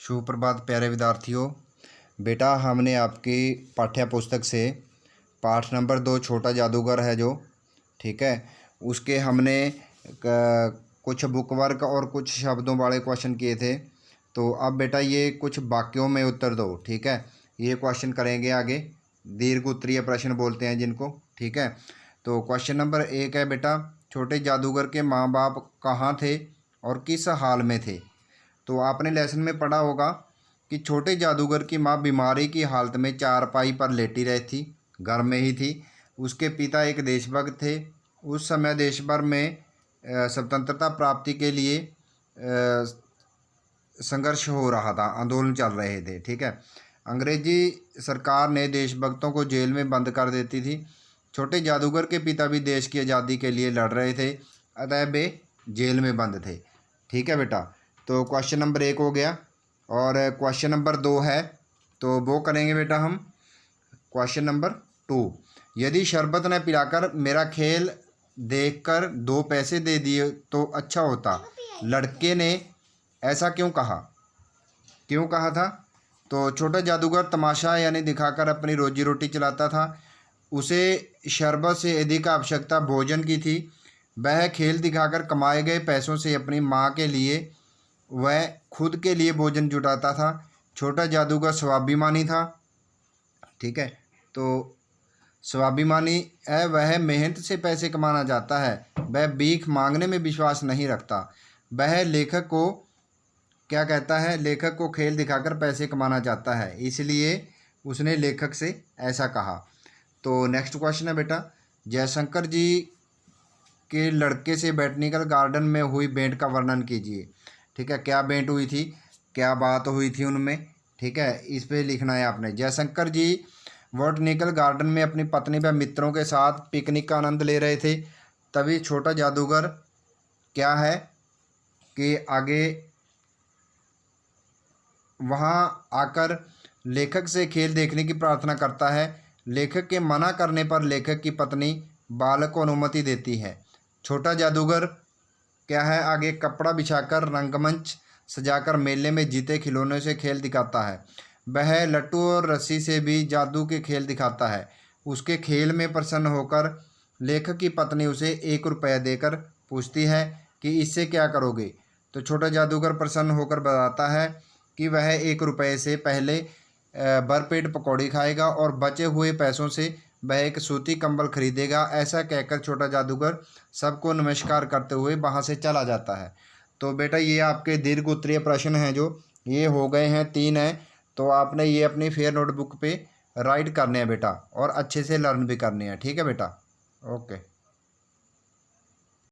सुप्रभात प्यारे विद्यार्थियों। बेटा हमने आपकी पाठ्य पुस्तक से पाठ नंबर 2 छोटा जादूगर है जो, ठीक है, उसके हमने कुछ बुक वर्क और कुछ शब्दों वाले क्वेश्चन किए थे। तो अब बेटा ये कुछ वाक्यों में उत्तर दो, ठीक है। ये क्वेश्चन करेंगे आगे, दीर्घ उत्तरीय प्रश्न बोलते हैं जिनको, ठीक है। तो क्वेश्चन नंबर 1 है बेटा, छोटे जादूगर के माँ बाप कहाँ थे और किस हाल में थे। तो आपने लेसन में पढ़ा होगा कि छोटे जादूगर की माँ बीमारी की हालत में चारपाई पर लेटी रही थी, घर में ही थी। उसके पिता एक देशभक्त थे। उस समय देश भर में स्वतंत्रता प्राप्ति के लिए संघर्ष हो रहा था, आंदोलन चल रहे थे, ठीक है। अंग्रेजी सरकार ने देशभक्तों को जेल में बंद कर देती थी। छोटे जादूगर के पिता भी देश की आज़ादी के लिए लड़ रहे थे, अतः वे जेल में बंद थे, ठीक है बेटा। तो क्वेश्चन नंबर 1 हो गया। और क्वेश्चन नंबर 2 है, तो वो करेंगे बेटा हम क्वेश्चन नंबर 2। यदि शरबत ने पिलाकर मेरा खेल देखकर 2 पैसे दे दिए तो अच्छा होता। लड़के ने ऐसा क्यों कहा था। तो छोटा जादूगर तमाशा यानी दिखाकर अपनी रोजी रोटी चलाता था। उसे शरबत से अधिक आवश्यकता भोजन की थी। वह खेल दिखाकर कमाए गए पैसों से अपनी माँ के लिए वह खुद के लिए भोजन जुटाता था। छोटा जादूगर स्वाभिमानी था, ठीक है। तो स्वाभिमानी है, वह मेहनत से पैसे कमाना चाहता है, वह भीख मांगने में विश्वास नहीं रखता। वह लेखक को क्या कहता है, लेखक को खेल दिखाकर पैसे कमाना चाहता है, इसलिए उसने लेखक से ऐसा कहा। तो नेक्स्ट क्वेश्चन है बेटा, जयशंकर जी के लड़के से बॉटनिकल गार्डन में हुई भेंट का वर्णन कीजिए, ठीक है। क्या भेंट हुई थी, क्या बात हुई थी उनमें, ठीक है, इस पे लिखना है आपने। जयशंकर जी बॉटनिकल गार्डन में अपनी पत्नी व मित्रों के साथ पिकनिक का आनंद ले रहे थे। तभी छोटा जादूगर क्या है कि आगे वहाँ आकर लेखक से खेल देखने की प्रार्थना करता है। लेखक के मना करने पर लेखक की पत्नी बालक को अनुमति देती है। छोटा जादूगर क्या है, आगे कपड़ा बिछाकर रंगमंच सजाकर मेले में जीते खिलौनों से खेल दिखाता है। वह लट्टू और रस्सी से भी जादू के खेल दिखाता है। उसके खेल में प्रसन्न होकर लेखक की पत्नी उसे 1 रुपया देकर पूछती है कि इससे क्या करोगे। तो छोटा जादूगर प्रसन्न होकर बताता है कि वह 1 रुपये से पहले भरपेट पकौड़ी खाएगा और बचे हुए पैसों से वह एक सूती कंबल खरीदेगा। ऐसा कहकर छोटा जादूगर सबको नमस्कार करते हुए वहाँ से चला जाता है। तो बेटा ये आपके दीर्घ उत्तरीय प्रश्न हैं जो ये हो गए हैं, 3 हैं। तो आपने ये अपनी फेयर नोटबुक पे राइट करने हैं बेटा, और अच्छे से लर्न भी करने हैं, ठीक है बेटा। ओके।